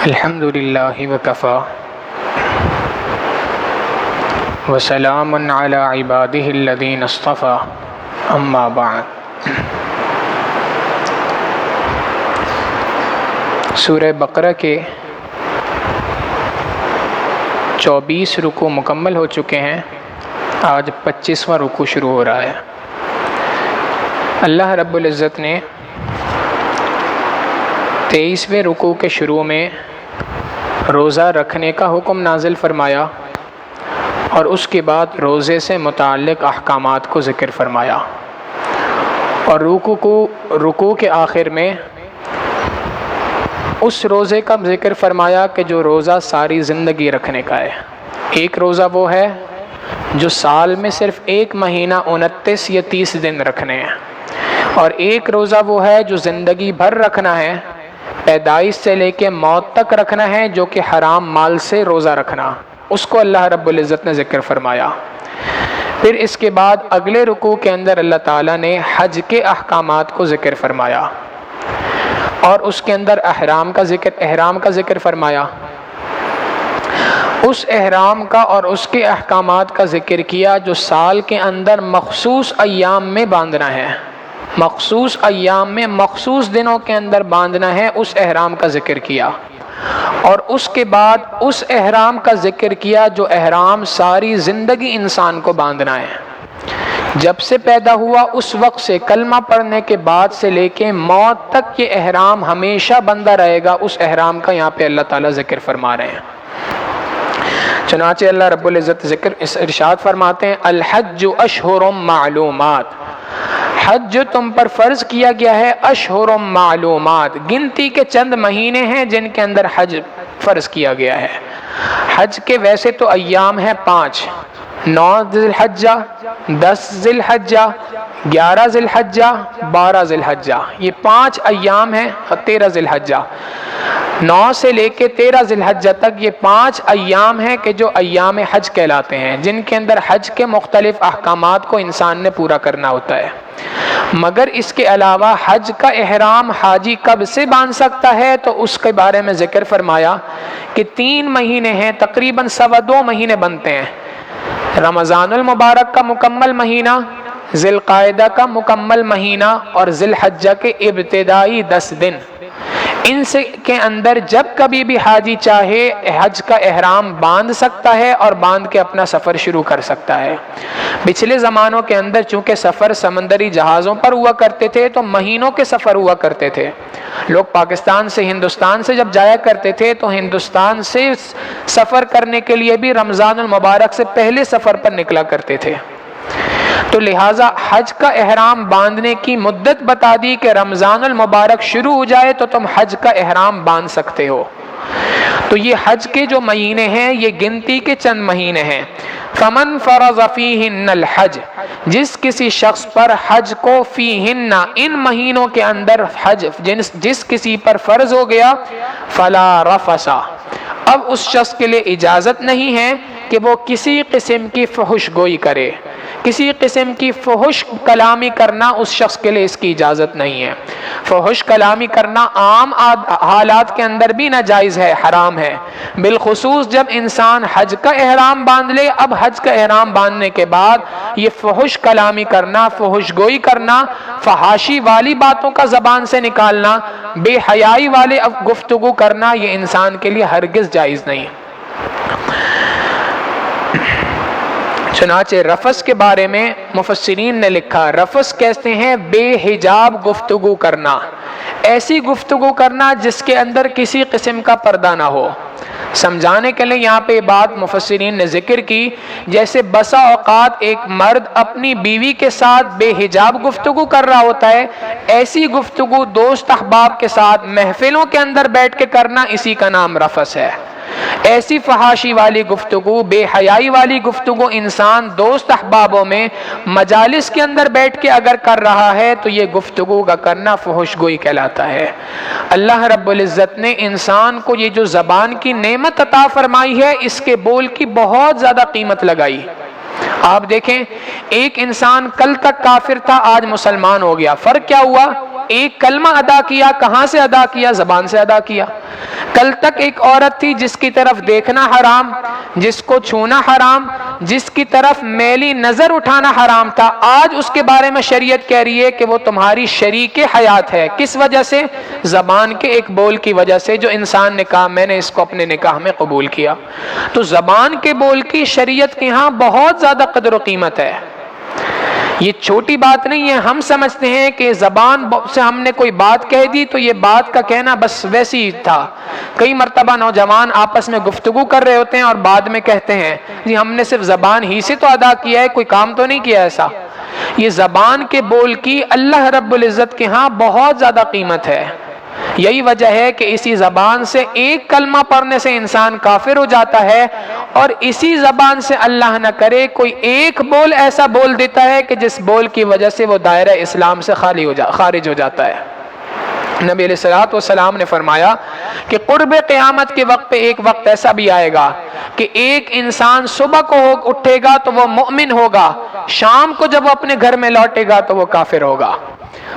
الحمد للہ وکفی وسلام علی عبادہ الذین اصطفی اما بعد۔ سورہ بقرہ کے 24 رکوع مکمل ہو چکے ہیں، آج 25واں رکوع شروع ہو رہا ہے۔ اللہ رب العزت نے 23ویں رکوع کے شروع میں روزہ رکھنے کا حکم نازل فرمایا اور اس کے بعد روزے سے متعلق احکامات کو ذکر فرمایا، اور رکوع کے آخر میں اس روزے کا ذکر فرمایا کہ جو روزہ ساری زندگی رکھنے کا ہے۔ ایک روزہ وہ ہے جو سال میں صرف 1 مہینہ 29 یا 30 دن رکھنے ہیں، اور ایک روزہ وہ ہے جو زندگی بھر رکھنا ہے، پیدائش سے لے کے موت تک رکھنا ہے، جو کہ حرام مال سے روزہ رکھنا، اس کو اللہ رب العزت نے ذکر فرمایا۔ پھر اس کے بعد اگلے رکوع کے اندر اللہ تعالیٰ نے حج کے احکامات کو ذکر فرمایا، اور اس کے اندر احرام کا ذکر فرمایا۔ اس احرام کا اور اس کے احکامات کا ذکر کیا جو سال کے اندر مخصوص ایام میں باندھنا ہے، مخصوص ایام میں مخصوص دنوں کے اندر باندھنا ہے، اس احرام کا ذکر کیا۔ اور اس کے بعد اس احرام کا ذکر کیا جو احرام ساری زندگی انسان کو باندھنا ہے، جب سے پیدا ہوا اس وقت سے کلمہ پڑھنے کے بعد سے لے کے موت تک یہ احرام ہمیشہ بندہ رہے گا، اس احرام کا یہاں پہ اللہ تعالیٰ ذکر فرما رہے ہیں۔ چنانچہ اللہ رب العزت ارشاد فرماتے ہیں، الحج اشہر معلومات، حج جو تم پر فرض کیا گیا ہے اشہر معلومات، گنتی کے چند مہینے ہیں جن کے اندر حج فرض کیا گیا ہے۔ حج کے ویسے تو ایام ہیں 5، 9 ذی الحجہ، 10 ذی الحجہ، 11 ذی الحجہ، 12 ذی الحجہ، یہ 5 ایام ہیں، اور 13 ذی الحجہ، 9 سے لے کے 13 ذی الحجہ تک یہ 5 ایام ہیں کہ جو ایام حج کہلاتے ہیں، جن کے اندر حج کے مختلف احکامات کو انسان نے پورا کرنا ہوتا ہے۔ مگر اس کے علاوہ حج کا احرام حاجی کب سے باندھ سکتا ہے، تو اس کے بارے میں ذکر فرمایا کہ 3 مہینے ہیں، تقریباً 2.25 مہینے بنتے ہیں۔ رمضان المبارک کا مکمل مہینہ، ذی القعدہ کا مکمل مہینہ، اور ذی الحجہ کے ابتدائی 10 دن، ان سے کے اندر جب کبھی بھی حاجی چاہے حج کا احرام باندھ سکتا ہے اور باندھ کے اپنا سفر شروع کر سکتا ہے۔ پچھلے زمانوں کے اندر چونکہ سفر سمندری جہازوں پر ہوا کرتے تھے تو مہینوں کے سفر ہوا کرتے تھے۔ لوگ پاکستان سے ہندوستان سے جب جایا کرتے تھے تو ہندوستان سے سفر کرنے کے لیے بھی رمضان المبارک سے پہلے سفر پر نکلا کرتے تھے، تو لہٰذا حج کا احرام باندھنے کی مدت بتا دی کہ رمضان المبارک شروع ہو جائے تو تم حج کا احرام باندھ سکتے ہو۔ تو یہ حج کے جو مہینے ہیں یہ گنتی کے چند مہینے ہیں۔ فمن فرض فیہن الحج، جس کسی شخص پر حج کو فیہن ان مہینوں کے اندر حج جس کسی پر فرض ہو گیا، فلا رفث، اب اس شخص کے لیے اجازت نہیں ہے کہ وہ کسی قسم کی فحش گوئی کرے، کسی قسم کی فحش کلامی کرنا اس شخص کے لیے اس کی اجازت نہیں ہے۔ فحش کلامی کرنا عام حالات کے اندر بھی ناجائز ہے، حرام ہے، بالخصوص جب انسان حج کا احرام باندھ لے۔ اب حج کا احرام باندھنے کے بعد یہ فحش کلامی کرنا، فحش گوئی کرنا، فحاشی والی باتوں کا زبان سے نکالنا، بے حیائی والے گفتگو کرنا، یہ انسان کے لیے ہرگز جائز نہیں۔ چنانچہ رفث کے بارے میں مفسرین نے لکھا، رفث کہتے ہیں بے حجاب گفتگو کرنا، ایسی گفتگو کرنا جس کے اندر کسی قسم کا پردہ نہ ہو۔ سمجھانے کے لیے یہاں پہ بات مفسرین نے ذکر کی، جیسے بسا اوقات ایک مرد اپنی بیوی کے ساتھ بے حجاب گفتگو کر رہا ہوتا ہے، ایسی گفتگو دوست احباب کے ساتھ محفلوں کے اندر بیٹھ کے کرنا، اسی کا نام رفث ہے۔ ایسی فحاشی والی گفتگو، بے حیائی والی گفتگو انسان دوست احبابوں میں مجالس کے اندر بیٹھ کے اگر کر رہا ہے تو یہ گفتگو کا کرنا فحش گوئی کہلاتا ہے۔ اللہ رب العزت نے انسان کو یہ جو زبان کی نعمت عطا فرمائی ہے، اس کے بول کی بہت زیادہ قیمت لگائی۔ آپ دیکھیں، ایک انسان کل تک کافر تھا، آج مسلمان ہو گیا، فرق کیا ہوا؟ ایک کلمہ ادا کیا، کہاں سے ادا کیا؟ زبان سے ادا کیا۔ کل تک ایک عورت تھی جس کی طرف دیکھنا حرام، جس کو چھونا حرام، جس کی طرف میلی نظر اٹھانا حرام تھا، آج اس کے بارے میں شریعت کہہ رہی ہے کہ وہ تمہاری شریک حیات ہے۔ کس وجہ سے؟ زبان کے ایک بول کی وجہ سے، جو انسان نے کہا میں نے اس کو اپنے نکاح میں قبول کیا۔ تو زبان کے بول کی شریعت کے ہاں بہت زیادہ قدر و قیمت ہے، یہ چھوٹی بات نہیں ہے۔ ہم سمجھتے ہیں کہ زبان سے ہم نے کوئی بات کہہ دی تو یہ بات کا کہنا بس ویسے ہی تھا۔ کئی مرتبہ نوجوان آپس میں گفتگو کر رہے ہوتے ہیں اور بعد میں کہتے ہیں جی ہم نے صرف زبان ہی سے تو ادا کیا ہے، کوئی کام تو نہیں کیا ایسا۔ یہ زبان کے بول کی اللہ رب العزت کے ہاں بہت زیادہ قیمت ہے۔ یہی وجہ ہے کہ اسی زبان سے ایک کلمہ پڑھنے سے انسان کافر ہو جاتا ہے، اور اسی زبان سے اللہ نہ کرے کوئی ایک بول ایسا بول دیتا ہے کہ جس بول کی وجہ سے وہ دائرہ اسلام سے خارج ہو جاتا ہے۔ نبی علیہ الصلوۃ والسلام نے فرمایا کہ قرب قیامت کے وقت پہ ایک وقت ایسا بھی آئے گا کہ ایک انسان صبح کو اٹھے گا تو وہ مومن ہوگا، شام کو جب وہ اپنے گھر میں لوٹے گا تو وہ کافر ہوگا۔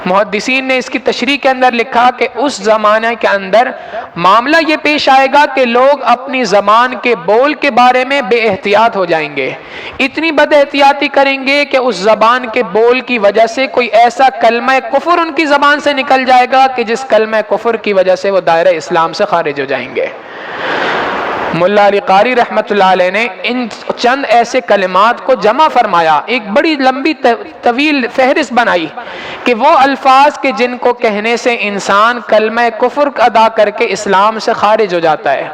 محدثین نے اس کی تشریح کے اندر لکھا کہ اس زمانے کے اندر معاملہ یہ پیش آئے گا کہ لوگ اپنی زبان کے بول کے بارے میں بے احتیاط ہو جائیں گے، اتنی بد احتیاطی کریں گے کہ اس زبان کے بول کی وجہ سے کوئی ایسا کلمہ کفر ان کی زبان سے نکل جائے گا کہ جس کلمہ کفر کی وجہ سے وہ دائرہ اسلام سے خارج ہو جائیں گے۔ ملا علی قاری رحمۃ اللہ علیہ نے ان چند ایسے کلمات کو جمع فرمایا، ایک بڑی لمبی طویل فہرست بنائی کہ وہ الفاظ کے جن کو کہنے سے انسان کلمہ کفر ادا کر کے اسلام سے خارج ہو جاتا ہے۔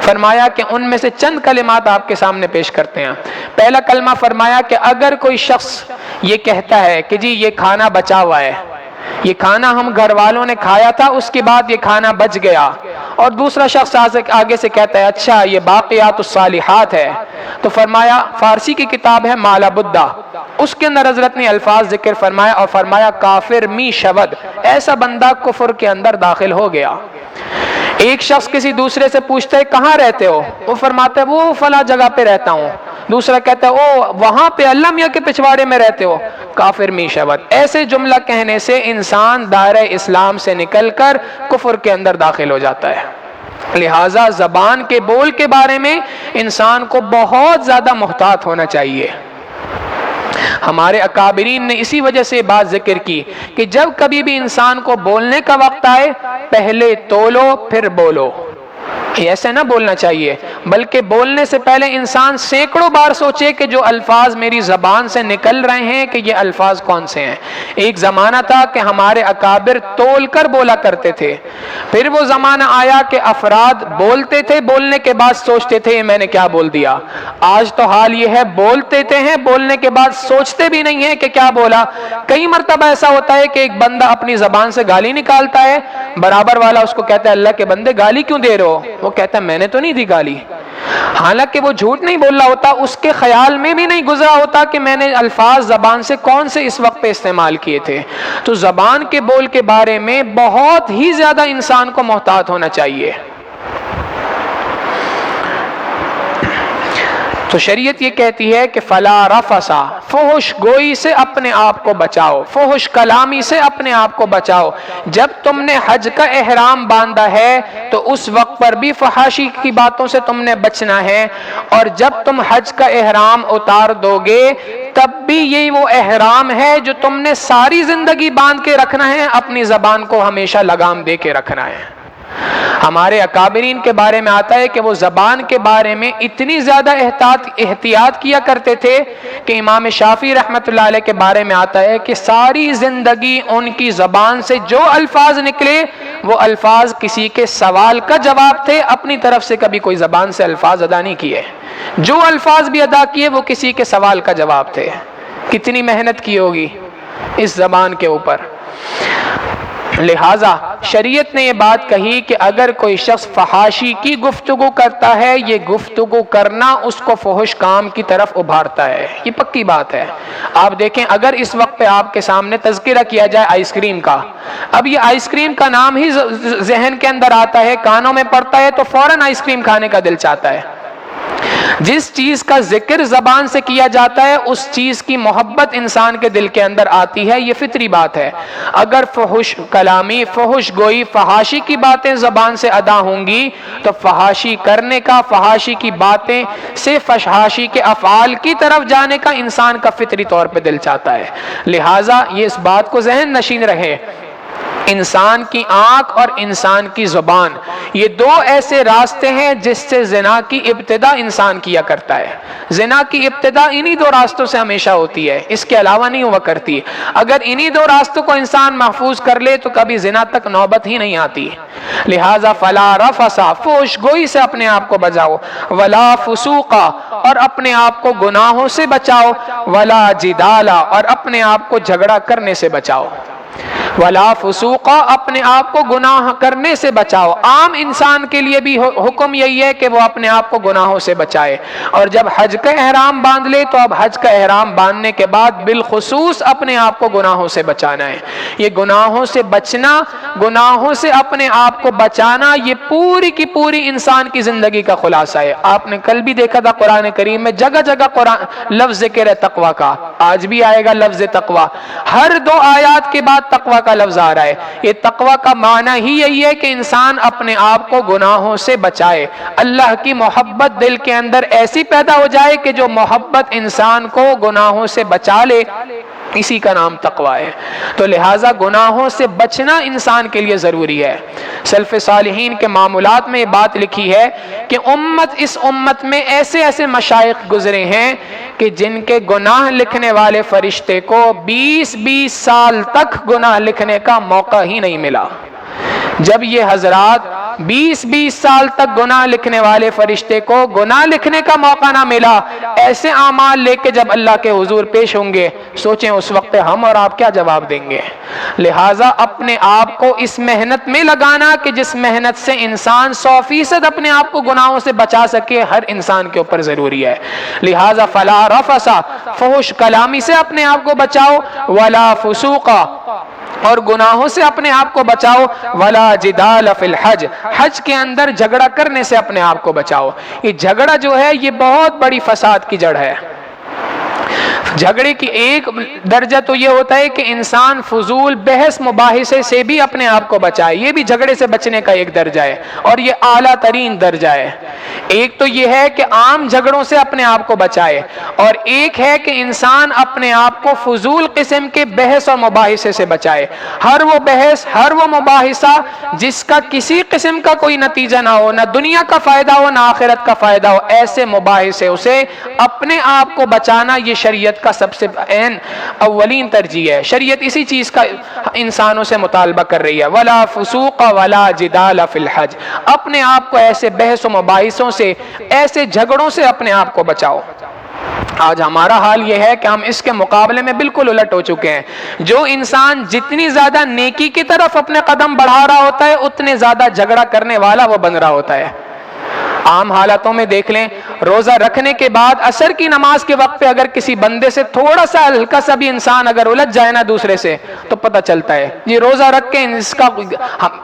فرمایا کہ ان میں سے چند کلمات آپ کے سامنے پیش کرتے ہیں۔ پہلا کلمہ فرمایا کہ اگر کوئی شخص یہ کہتا ہے کہ جی یہ کھانا بچا ہوا ہے، یہ کھانا ہم گھر والوں نے کھایا تھا، اس کے بعد یہ کھانا بچ گیا، اور دوسرا شخص آگے سے کہتا ہے اچھا یہ باقیات الصالحات ہے، تو فرمایا فارسی کی کتاب ہے مالا بدہ، اس کے اندر حضرت نے الفاظ ذکر فرمایا اور فرمایا کافر می شود، ایسا بندہ کفر کے اندر داخل ہو گیا۔ ایک شخص کسی دوسرے سے پوچھتا ہے کہاں رہتے ہو، وہ فرماتا ہے وہ فلاں جگہ پہ رہتا ہوں، دوسرا کہتا ہے او وہاں پہ اللہ میاں کے پچھواڑے میں رہتے ہو، کافر می شود۔ ایسے جملہ کہنے سے انسان دائرہ اسلام سے نکل کر کفر کے اندر داخل ہو جاتا ہے۔ لہٰذا زبان کے بول کے بارے میں انسان کو بہت زیادہ محتاط ہونا چاہیے۔ ہمارے اکابرین نے اسی وجہ سے بات ذکر کی کہ جب کبھی بھی انسان کو بولنے کا وقت آئے پہلے تولو پھر بولو، ایسے نہ بولنا چاہیے، بلکہ بولنے سے پہلے انسان سینکڑوں بار سوچے کہ جو الفاظ میری زبان سے نکل رہے ہیں کہ یہ الفاظ کون سے ہیں۔ ایک زمانہ تھا کہ ہمارے اکابر تول کر بولا کرتے تھے، پھر وہ زمانہ آیا کہ افراد بولتے تھے، بولنے کے بعد سوچتے تھے میں نے کیا بول دیا۔ آج تو حال یہ ہے بولتے ہیں، بولنے کے بعد سوچتے بھی نہیں ہیں کہ کیا بولا۔ کئی مرتبہ ایسا ہوتا ہے کہ ایک بندہ اپنی زبان سے گالی نکالتا ہے، برابر والا اس کو کہتا ہے اللہ کے بندے گالی کیوں دے رہے ہو، وہ کہتا ہے میں نے تو نہیں دی گالی، حالانکہ وہ جھوٹ نہیں بول رہا ہوتا، اس کے خیال میں بھی نہیں گزرا ہوتا کہ میں نے الفاظ زبان سے کون سے اس وقت پہ استعمال کیے تھے۔ تو زبان کے بول کے بارے میں بہت ہی زیادہ انسان کو محتاط ہونا چاہیے۔ تو شریعت یہ کہتی ہے کہ فلا رفسا، فحش گوئی سے اپنے آپ کو بچاؤ، فحش کلامی سے اپنے آپ کو بچاؤ۔ جب تم نے حج کا احرام باندھا ہے تو اس وقت پر بھی فحاشی کی باتوں سے تم نے بچنا ہے، اور جب تم حج کا احرام اتار دو گے تب بھی یہی وہ احرام ہے جو تم نے ساری زندگی باندھ کے رکھنا ہے، اپنی زبان کو ہمیشہ لگام دے کے رکھنا ہے۔ ہمارے اکابرین کے بارے میں آتا ہے کہ وہ زبان کے بارے میں اتنی زیادہ احتیاط کیا کرتے تھے کہ امام شافعی رحمۃ اللہ علیہ کے بارے میں آتا ہے کہ ساری زندگی ان کی زبان سے جو الفاظ نکلے وہ الفاظ کسی کے سوال کا جواب تھے، اپنی طرف سے کبھی کوئی زبان سے الفاظ ادا نہیں کیے، جو الفاظ بھی ادا کیے وہ کسی کے سوال کا جواب تھے۔ کتنی محنت کی ہوگی اس زبان کے اوپر۔ لہٰذا شریعت نے یہ بات کہی کہ اگر کوئی شخص فحاشی کی گفتگو کرتا ہے، یہ گفتگو کرنا اس کو فحش کام کی طرف ابھارتا ہے، یہ پکی بات ہے۔ آپ دیکھیں اگر اس وقت پہ آپ کے سامنے تذکرہ کیا جائے آئس کریم کا، اب یہ آئس کریم کا نام ہی ذہن کے اندر آتا ہے، کانوں میں پڑتا ہے تو فوراً آئس کریم کھانے کا دل چاہتا ہے۔ جس چیز کا ذکر زبان سے کیا جاتا ہے اس چیز کی محبت انسان کے دل کے اندر آتی ہے، یہ فطری بات ہے۔ اگر فحش کلامی، فحش گوئی، فحاشی کی باتیں زبان سے ادا ہوں گی تو فحاشی کرنے کا، فحاشی کی باتیں سے فحاشی کے افعال کی طرف جانے کا انسان کا فطری طور پہ دل چاہتا ہے۔ لہٰذا یہ اس بات کو ذہن نشین رہے، انسان کی آنکھ اور انسان کی زبان یہ دو ایسے راستے ہیں جس سے زنا کی ابتدا انسان کیا کرتا ہے۔ زنا کی ابتدا انہی دو راستوں سے ہمیشہ ہوتی ہے، اس کے علاوہ نہیں ہوا کرتی۔ اگر انہی دو راستوں کو انسان محفوظ کر لے تو کبھی زنا تک نوبت ہی نہیں آتی۔ لہذا فلا رفث، فحش گوئی سے اپنے آپ کو بچاؤ، ولا فسوق، اور اپنے آپ کو گناہوں سے بچاؤ، ولا جدال، اور اپنے آپ کو جھگڑا کرنے سے بچاؤ، ولا فسوق، اپنے آپ کو گناہ کرنے سے بچاؤ۔ عام انسان کے لیے بھی حکم یہی ہے کہ وہ اپنے آپ کو گناہوں سے بچائے، اور جب حج کا احرام باندھ لے تو اب حج کا احرام باندھنے کے بعد بالخصوص اپنے آپ کو گناہوں سے بچانا ہے۔ یہ گناہوں سے بچنا، گناہوں سے اپنے آپ کو بچانا، یہ پوری کی پوری انسان کی زندگی کا خلاصہ ہے۔ آپ نے کل بھی دیکھا تھا قرآن کریم میں جگہ جگہ قرآن لفظ ذکر ہے تقویٰ کا، آج بھی آئے گا لفظ تقویٰ، ہر دو آیات کے بعد تقویٰ کا لفظ آ رہا ہے۔ یہ تقویٰ کا معنی ہی یہی ہے کہ انسان اپنے آپ کو گناہوں سے بچائے، اللہ کی محبت دل کے اندر ایسی پیدا ہو جائے کہ جو محبت انسان کو گناہوں سے بچا لے، اسی کا نام تقویٰ ہے۔ تو لہٰذا گناہوں سے بچنا انسان کے لیے ضروری ہے۔ سلف صالحین کے معمولات میں یہ بات لکھی ہے کہ اس امت میں ایسے ایسے مشائخ گزرے ہیں کہ جن کے گناہ لکھنے والے فرشتے کو 20 سال تک گناہ لکھنے کا موقع ہی نہیں ملا۔ جب یہ حضرات 20 سال تک گناہ لکھنے والے فرشتے کو گناہ لکھنے کا موقع نہ ملا، ایسے اعمال لے کے جب اللہ کے حضور پیش ہوں گے، سوچیں اس وقت ہم اور آپ کیا جواب دیں گے۔ لہٰذا اپنے آپ کو اس محنت میں لگانا کہ جس محنت سے انسان 100% اپنے آپ کو گناہوں سے بچا سکے، ہر انسان کے اوپر ضروری ہے۔ لہٰذا فلا رفث، فحش کلامی سے اپنے آپ کو بچاؤ، ولا فسوق، اور گناہوں سے اپنے آپ کو بچاؤ، ولا جدال فی الحج، حج کے اندر جھگڑا کرنے سے اپنے آپ کو بچاؤ۔ یہ جھگڑا جو ہے یہ بہت بڑی فساد کی جڑ ہے۔ جھگڑے کی ایک درجہ تو یہ ہوتا ہے کہ انسان فضول بحث مباحثے سے بھی اپنے آپ کو بچائے، یہ بھی جھگڑے سے بچنے کا ایک درجہ ہے، اور یہ اعلیٰ ترین درجہ ہے۔ ایک تو یہ ہے کہ عام جھگڑوں سے اپنے آپ کو بچائے، اور ایک ہے کہ انسان اپنے آپ کو فضول قسم کے بحث اور مباحثے سے بچائے۔ ہر وہ بحث، ہر وہ مباحثہ جس کا کسی قسم کا کوئی نتیجہ نہ ہو، نہ دنیا کا فائدہ ہو نہ آخرت کا فائدہ ہو، ایسے مباحثے اسے اپنے آپ کو بچانا یہ شریعت کا سب سے اولین ترجیح ہے۔ شریعت اسی چیز کا انسانوں سے مطالبہ کر رہی ہے، ولا فسوق ولا جدال فی الحج، اپنے آپ کو ایسے بحث و مباحثوں سے، ایسے جھگڑوں سے اپنے آپ کو بچاؤ۔ آج ہمارا حال یہ ہے کہ ہم اس کے مقابلے میں بالکل الٹ ہو چکے ہیں۔ جو انسان جتنی زیادہ نیکی کی طرف اپنے قدم بڑھا رہا ہوتا ہے اتنے زیادہ جھگڑا کرنے والا وہ بن رہا ہوتا ہے۔ عام حالاتوں میں دیکھ لیں، روزہ رکھنے کے بعد عصر کی نماز کے وقت پہ اگر کسی بندے سے تھوڑا سا ہلکا سا بھی انسان اگر الجھ جائے نا دوسرے سے تو پتہ چلتا ہے یہ روزہ رکھ کے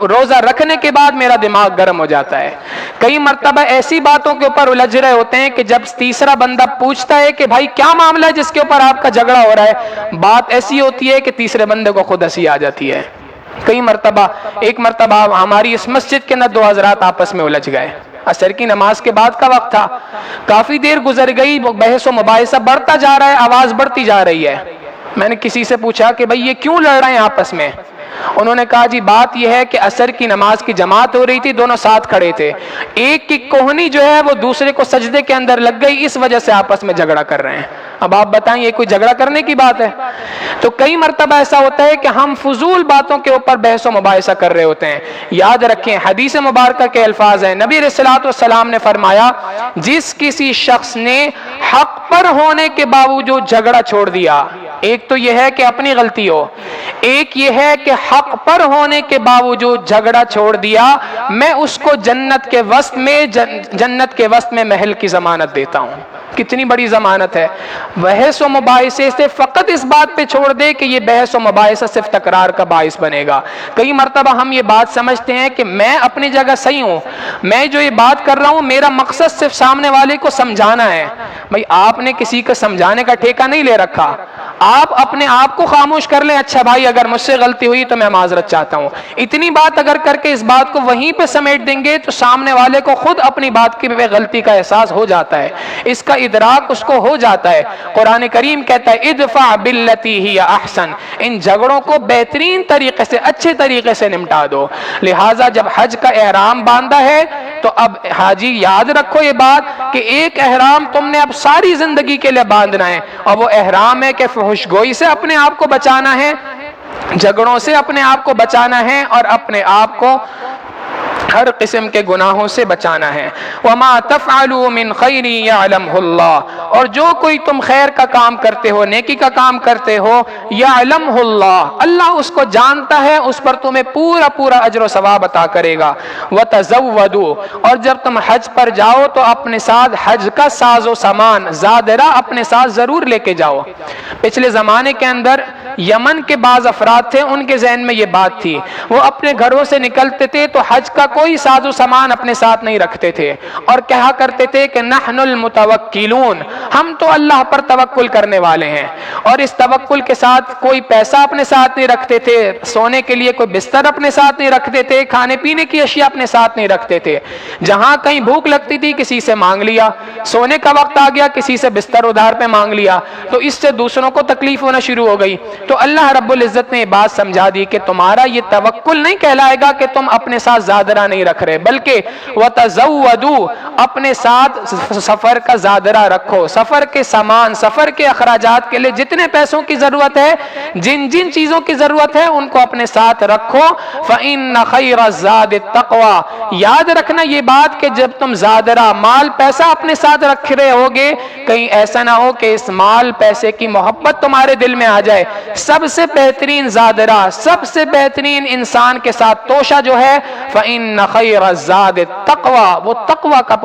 روزہ رکھنے کے بعد میرا دماغ گرم ہو جاتا ہے۔ کئی مرتبہ ایسی باتوں کے اوپر الجھ رہے ہوتے ہیں کہ جب تیسرا بندہ پوچھتا ہے کہ بھائی کیا معاملہ ہے جس کے اوپر آپ کا جھگڑا ہو رہا ہے، بات ایسی ہوتی ہے کہ تیسرے بندے کو خود ہنسی آ جاتی ہے۔ ایک مرتبہ ہماری اس مسجد کے اندر دو حضرات آپس میں الجھ گئے، عصر کی نماز کے بعد کا وقت تھا، کافی دیر گزر گئی، بحث و مباحثہ بڑھتا جا رہا ہے، آواز بڑھتی جا رہی ہے۔ میں نے کسی سے پوچھا کہ بھائی یہ کیوں لڑ رہے ہیں آپس میں؟ انہوں نے کہا جی بات یہ ہے کہ عصر کی نماز کی جماعت ہو رہی تھی، دونوں ساتھ کھڑے تھے، ایک کی کوہنی جو ہے وہ دوسرے کو سجدے کے اندر لگ گئی، اس وجہ سے آپس میں جھگڑا کر رہے ہیں۔ اب آپ بتائیں یہ کوئی جھگڑا کرنے کی بات ہے؟ تو کئی مرتبہ ایسا ہوتا ہے کہ ہم فضول باتوں کے اوپر بحث و مباحثہ کر رہے ہوتے ہیں۔ یاد رکھیں حدیث مبارکہ کے الفاظ ہیں، نبی علیہ الصلوۃ والسلام نے فرمایا جس کسی شخص نے حق پر ہونے کے باوجود جھگڑا چھوڑ دیا، ایک تو یہ ہے کہ اپنی غلطی ہو، ایک یہ ہے کہ حق پر ہونے کے باوجود جھگڑا چھوڑ دیا، میں اس کو جنت کے وسط میں محل کی ضمانت دیتا ہوں۔ کتنی بڑی ضمانت ہے۔ بحث و مباحثے سے فقط اس بات پہ چھوڑ دے کہ یہ بحث و مباحثہ صرف تکرار کا باعث بنے گا۔ کئی مرتبہ ہم یہ بات سمجھتے ہیں کہ میں اپنی جگہ صحیح ہوں، میں جو یہ بات کر رہا ہوں میرا مقصد صرف سامنے والے کو سمجھانا ہے۔ بھائی آپ نے کسی کو سمجھانے کا ٹھیکہ نہیں لے رکھا، آپ اپنے آپ کو خاموش کر لیں، اچھا بھائی اگر مجھ سے غلطی ہوئی تو میں معذرت چاہتا ہوں، اتنی بات اگر کر کے اس بات کو وہیں پہ سمیٹ دیں گے تو سامنے والے کو خود اپنی بات کی غلطی کا احساس ہو جاتا ہے، اس کا ادراک اس کو ہو جاتا ہے۔ قرآن کریم کہتا ہے ادفع باللتی ہی احسن، ان جھگڑوں کو بہترین طریقے سے اچھے طریقے سے نمٹا دو۔ لہٰذا جب حج کا احرام باندھا ہے تو اب حاجی یاد رکھو یہ بات کہ ایک احرام تم نے اب ساری زندگی کے لیے باندھنا ہے، اور وہ احرام ہے کہ فحش گوئی سے اپنے آپ کو بچانا ہے، جھگڑوں سے اپنے آپ کو بچانا ہے، اور اپنے آپ کو ہر قسم کے گناہوں سے بچانا ہے۔ وَمَا تَفْعَلُوا مِنْ خَيْرٍ يَعْلَمْهُ اللَّهُ، اور جو کوئی تم خیر کا کام کرتے ہو، نیکی کا کام کرتے ہو، يَعْلَمْهُ اللَّهُ، اللہ اس کو جانتا ہے، اس پر تمہیں پورا پورا اجر و ثواب عطا کرے گا۔ وَتَزَوَّدُوا، اور جب تم حج پر جاؤ تو اپنے ساتھ حج کا ساز و سامان زادرہ اپنے ساتھ ضرور لے کے جاؤ۔ پچھلے زمانے کے اندر یمن کے بعض افراد تھے، ان کے ذہن میں یہ بات تھی، وہ اپنے گھروں سے نکلتے تھے تو حج کا کوئی ساز و سامان اپنے ساتھ نہیں رکھتے تھے، اور کہا کرتے تھے کہ نحن المتوکلون، ہم تو اللہ پر توکل کرنے والے ہیں، اور اس توکل کے ساتھ کوئی پیسہ اپنے ساتھ نہیں رکھتے تھے، سونے کے لیے کوئی بستر اپنے ساتھ نہیں رکھتے تھے، کھانے پینے کی اشیاء اپنے ساتھ نہیں رکھتے تھے، جہاں کہیں بھوک لگتی تھی کسی سے مانگ لیا، سونے کا وقت آ گیا کسی سے بستر ادھار پہ مانگ لیا، تو اس سے دوسروں کو تکلیف ہونا شروع ہو گئی۔ تو اللہ رب العزت نے یہ بات سمجھا دی کہ تمہارا یہ توکل نہیں کہلائے گا کہ تم اپنے ساتھ زادرہ نہیں رکھ رہے، بلکہ وَتَزَوَّدُوا، اپنے ساتھ سفر کا زادرہ رکھو، سفر کے سامان، سفر کے اخراجات کے لیے جتنے پیسوں کی ضرورت ہے، جن جن چیزوں کی ضرورت ہے ان کو اپنے ساتھ رکھو۔ فَإِنَّ خَيْرَ الزَّادِ التَّقْوَىٰ، یاد رکھنا یہ بات کہ جب تم زادرہ مال پیسہ اپنے ساتھ رکھ رہے ہوگے، کہیں ایسا نہ ہو کہ اس مال پیسے کی محبت تمہارے دل میں آ جائے۔ سب سے بہترین زادرہ، سب سے بہترین انسان کے ساتھ توشہ جو ہے فَإِنَّ خَيْرَ الزَّادِ التَّقْوَىٰ، وہ تقوی کا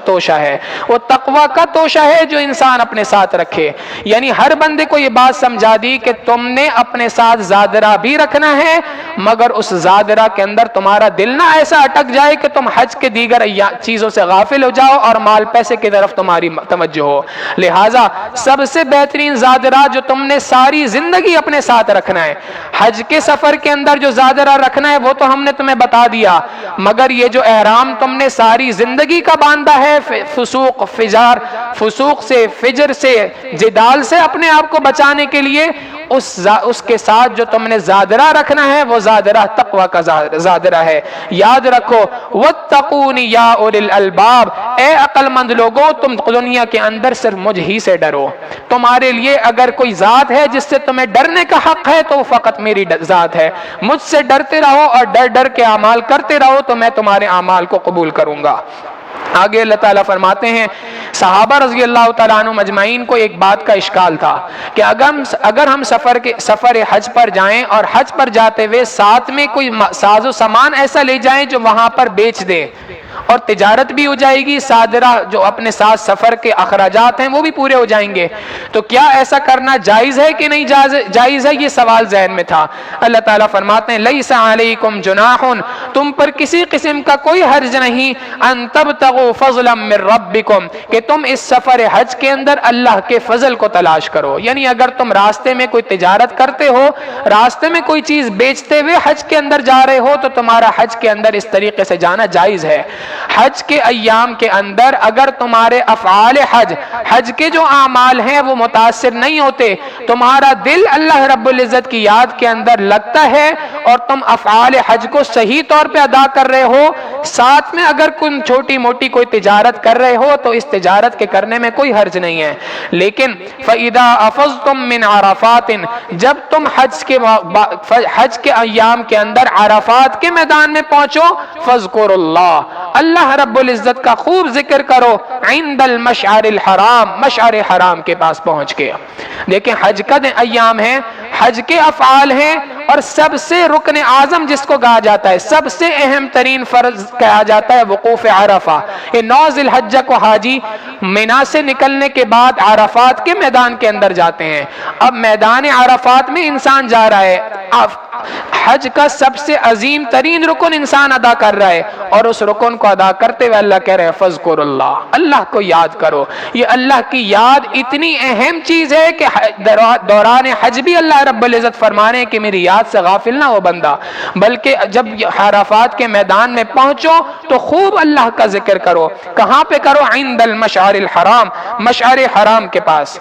توشہ ہے، وہ تقوی کا توشہ ہے جو انسان اپنے ساتھ رکھے۔ یعنی ہر بندے کو یہ بات سمجھا دی کہ تم نے اپنے ساتھ زادرہ بھی رکھنا ہے، مگر اس زادرہ کے اندر تمہارا دل نہ ایسا اٹک جائے کہ تم حج کے دیگر چیزوں سے غافل ہو جاؤ اور مال پیسے کی طرف تمہاری توجہ ہو۔ لہٰذا سب سے بہترین زادرہ جو تم نے ساری زندگی اپنے ساتھ رکھنا ہے، حج کے سفر کے اندر جو زادرہ رکھنا ہے وہ تو ہم نے تمہیں بتا دیا، مگر یہ جو احرام تم نے ساری زندگی کا باندھا ہے، فسوق سے، فجر سے، جدال سے اپنے آپ کو بچانے کے لیے، اس کے ساتھ جو تم نے زادرہ رکھنا ہے وہ زادرہ تقوی کا زادرہ ہے۔ یاد رکھو وَاتَّقُونِ يَا أُولِي الْأَلْبَابِ، اے عقل مند لوگوں تم دنیا کے اندر صرف مجھ ہی سے ڈرو، تمہارے لیے اگر کوئی ذات ہے جس سے تمہیں ڈرنے کا حق ہے تو وہ فقط میری ذات ہے، مجھ سے ڈرتے رہو اور ڈر ڈر کے اعمال کرتے رہو تو میں تمہارے اعمال کو قبول کروں گا۔ آگے اللہ تعالیٰ فرماتے ہیں صحابہ رضی اللہ تعالیٰ عنہ مجمعین کو ایک بات کا اشکال تھا کہ اگر ہم سفر حج پر جائیں اور حج پر جاتے ہوئے ساتھ میں کوئی ساز و سامان ایسا لے جائیں جو وہاں پر بیچ دیں اور تجارت بھی ہو جائے گی، صادرہ جو اپنے ساتھ سفر کے اخراجات ہیں وہ بھی پورے ہو جائیں گے، تو کیا ایسا کرنا جائز ہے کہ نہیں جائز ہے؟ یہ سوال ذہن میں تھا۔ اللہ تعالیٰ فرماتے ہیں لیس علیکم جناح، تم پر کسی قسم کا کوئی حرج نہیں، ان تبتغوا فضلا من ربکم، کہ تم اس سفر حج کے اندر اللہ کے فضل کو تلاش کرو۔ یعنی اگر تم راستے میں کوئی تجارت کرتے ہو، راستے میں کوئی چیز بیچتے ہوئے حج کے اندر جا رہے ہو تو تمہارا حج کے اندر اس طریقے سے جانا جائز ہے۔ حج کے ایام کے اندر اگر تمہارے افعال حج کے جو اعمال ہیں وہ متاثر نہیں ہوتے، تمہارا دل اللہ رب العزت کی یاد کے اندر لگتا ہے اور تم افعال حج کو صحیح طور پہ ادا کر رہے ہو، ساتھ میں اگر کوئی چھوٹی موٹی کوئی تجارت کر رہے ہو تو اس تجارت کے کرنے میں کوئی حرج نہیں ہے۔ لیکن فَإِذَا أَفَضْتُم مِّنْ عَرَفَاتٍ، جب تم حج کے ایام کے اندر عرفات کے میدان میں پہنچو، فَاذْكُرُوا اللَّهَ، اللہ رب العزت کا خوب ذکر کرو عند المشعر الحرام، مشعر حرام کے پاس پہنچ کے۔ دیکھیں حج کا ایام ہے، حج کے افعال ہیں، اور سب سے رکن اعظم جس کو کہا جاتا ہے، سب سے اہم ترین فرض کہا جاتا ہے وقوف عرفہ۔ یہ 9 ذی الحجہ کو حاجی مینا سے نکلنے کے بعد عرفات کے میدان کے اندر جاتے ہیں۔ اب میدان عرفات میں انسان جا رہا ہے، حج کا سب سے عظیم ترین رکن انسان ادا کر رہا ہے، اور اس رکن کو ادا کرتے ہوئے اللہ کہہ رہے ہیں فذکر اللہ، اللہ کو یاد کرو۔ یہ اللہ کی یاد اتنی اہم چیز ہے کہ دوران حج بھی اللہ رب العزت فرما رہے ہیں کہ میری یاد سے غافل نہ ہو بندہ، بلکہ جب عرفات کے میدان میں پہنچو تو خوب اللہ کا ذکر کرو۔ کہاں پہ کرو؟ عند المشعر الحرام، مشعر حرام کے پاس۔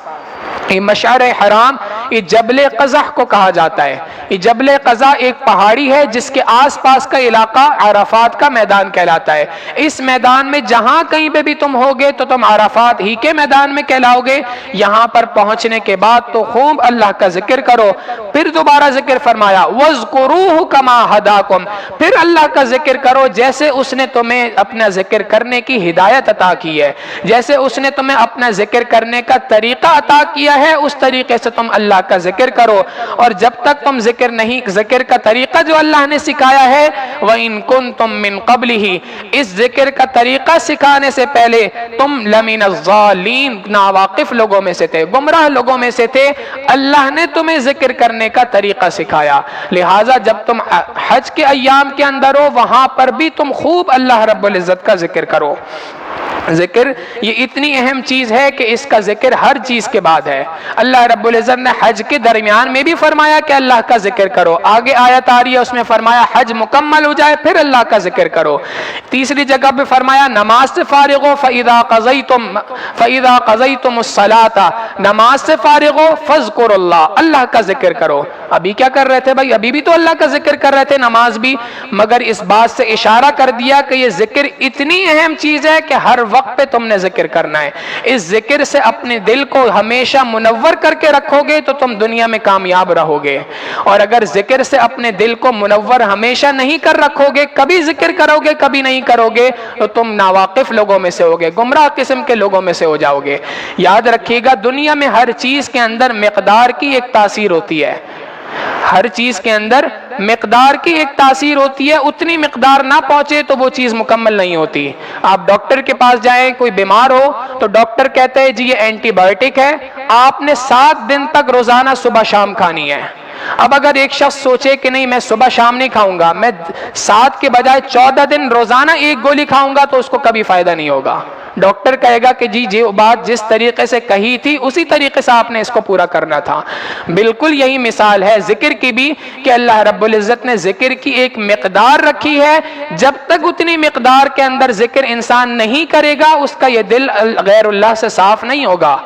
یہ مشعر حرام یہ جبل قزح کو کہا جاتا ہے۔ یہ جبل قزح ایک پہاڑی ہے جس کے آس پاس کا علاقہ عرفات کا میدان کہلاتا ہے۔ اس میدان میں جہاں کہیں پہ بھی تم ہوگے تو تم عرفات ہی کے میدان میں کہلاؤ گے۔ یہاں پر پہنچنے کے بعد تو خوب اللہ کا ذکر کرو۔ پھر دوبارہ ذکر فرمایا وَاذْكُرُوهُ كَمَا هَدَاكُمْ، پھر اللہ کا ذکر کرو جیسے اس نے تمہیں اپنا ذکر کرنے کی ہدایت عطا کی ہے، جیسے اس نے تمہیں اپنا ذکر کرنے کا طریقہ عطا کیا ہے، اس طریقے سے تم اللہ کا ذکر کرو۔ اور جب تک تم ذکر کا طریقہ جو اللہ نے سکھایا ہے وَإِن كُنتُم مِّن قَبْلِهِ، اس ذکر کا طریقہ سکھانے سے پہلے تم لَمِنَ الضَّالِّينَ، ناواقف لوگوں میں سے تھے، گمراہ لوگوں میں سے تھے۔ اللہ نے تمہیں ذکر کرنے کا طریقہ سکھایا، لہٰذا جب تم حج کے ایام کے اندر ہو وہاں پر بھی تم خوب اللہ رب العزت کا ذکر کرو۔ ذکر یہ اتنی اہم چیز ہے کہ اس کا ذکر ہر چیز کے بعد ہے۔ اللہ رب العزت نے حج کے درمیان میں بھی فرمایا کہ اللہ کا ذکر کرو، آگے آیت آ رہی ہے اس میں فرمایا حج مکمل ہو جائے پھر اللہ کا ذکر کرو۔ تیسری جگہ پہ فرمایا نماز سے فارغ ہو فَإِذَا قَضَيْتُمُ الصَّلَاةَ، نماز سے فارغ ہو فَاذْكُرُوا اللَّهَ، اللہ کا ذکر کرو۔ ابھی کیا کر رہے تھے بھائی؟ ابھی بھی تو اللہ کا ذکر کر رہے تھے، نماز بھی، مگر اس بات سے اشارہ کر دیا کہ یہ ذکر اتنی اہم چیز ہے کہ ہر وقت پہ تم نے ذکر کرنا ہے۔ اس ذکر سے اپنے دل کو ہمیشہ منور کر کے رکھو گے تو تم دنیا میں کامیاب رہو گے، اور اگر ذکر سے اپنے دل کو منور ہمیشہ نہیں کر رکھو گے، کبھی ذکر کرو گے کبھی نہیں کرو گے، تو تم ناواقف لوگوں میں سے ہوگے، گمراہ قسم کے لوگوں میں سے ہو جاؤ گے۔ یاد رکھیے گا دنیا میں ہر چیز کے اندر مقدار کی ایک تاثیر ہوتی ہے، ہر چیز کے اندر مقدار کی ایک تاثیر ہوتی ہے، اتنی مقدار نہ پہنچے تو وہ چیز مکمل نہیں ہوتی۔ آپ ڈاکٹر کے پاس جائیں، کوئی بیمار ہو تو ڈاکٹر کہتے ہیں جی یہ اینٹی بایوٹک ہے، آپ نے 7 دن تک روزانہ صبح شام کھانی ہے۔ اب اگر ایک شخص سوچے کہ نہیں میں صبح شام نہیں کھاؤں گا، میں 7 کے بجائے 14 دن روزانہ ایک گولی کھاؤں گا، تو اس کو کبھی فائدہ نہیں ہوگا۔ ڈاکٹر کہے گا کہ جی جو بات جس طریقے سے کہی تھی اسی طریقے سے آپ نے اس کو پورا کرنا تھا۔ بالکل یہی مثال ہے ذکر کی بھی کہ اللہ رب العزت نے ذکر کی ایک مقدار رکھی ہے، جب تک اتنی مقدار کے اندر ذکر انسان نہیں کرے گا اس کا یہ دل غیر اللہ سے صاف نہیں ہوگا۔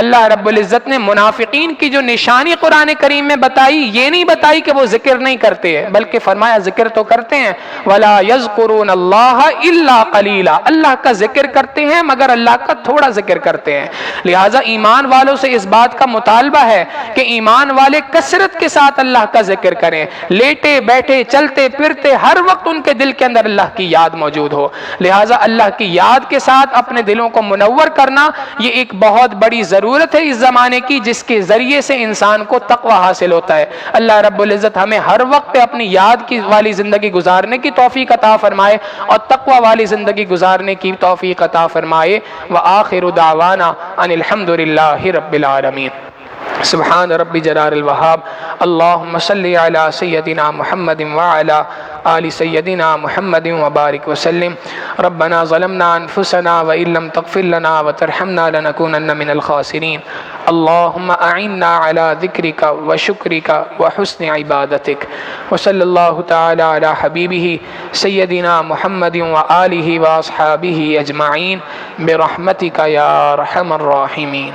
اللہ رب العزت نے منافقین کی جو نشانی قرآن کریم میں بتائی، یہ نہیں بتائی کہ وہ ذکر نہیں کرتے، بلکہ فرمایا ذکر تو کرتے ہیں، وَلَا يَذْكُرُونَ اللَّهَ إِلَّا قَلِيلًا، اللہ کا ذکر کرتے ہیں مگر اللہ کا تھوڑا ذکر کرتے ہیں۔ لہٰذا ایمان والوں سے اس بات کا مطالبہ ہے کہ ایمان والے کثرت کے ساتھ اللہ کا ذکر کریں، لیٹے بیٹھے چلتے پھرتے ہر وقت ان کے دل کے اندر اللہ کی یاد موجود ہو۔ لہٰذا اللہ کی یاد کے ساتھ اپنے دلوں کو منور کرنا یہ ایک بہت بڑی ضرورت ہے اس زمانے کی، جس کے ذریعے سے انسان کو تقوی حاصل ہوتا ہے۔ اللہ رب العزت ہمیں ہر وقت پہ اپنی یاد کی والی زندگی گزارنے کی توفیق عطا فرمائے اور تقوی والی زندگی گزارنے کی توفیق عطا فرمائے۔ وآخر دعوانا ان الحمد للہ رب العالمین۔ سبحان رب جلال الوہاب، اللہم صلی علی سیدنا محمد وعلی آل سیدنا محمد وبارک وسلم۔ ربنا ظلمنا انفسنا وإن لم تغفر لنا وترحمنا لنكونن من الخاسرین۔ اللہم اعنا علی ذکرک وشکرک وحسن عبادتک، وصلی اللہ تعالی علی حبیبہ سیدنا محمد وآلہ واصحابہ اجمعین برحمتک یا ارحم الراحمین۔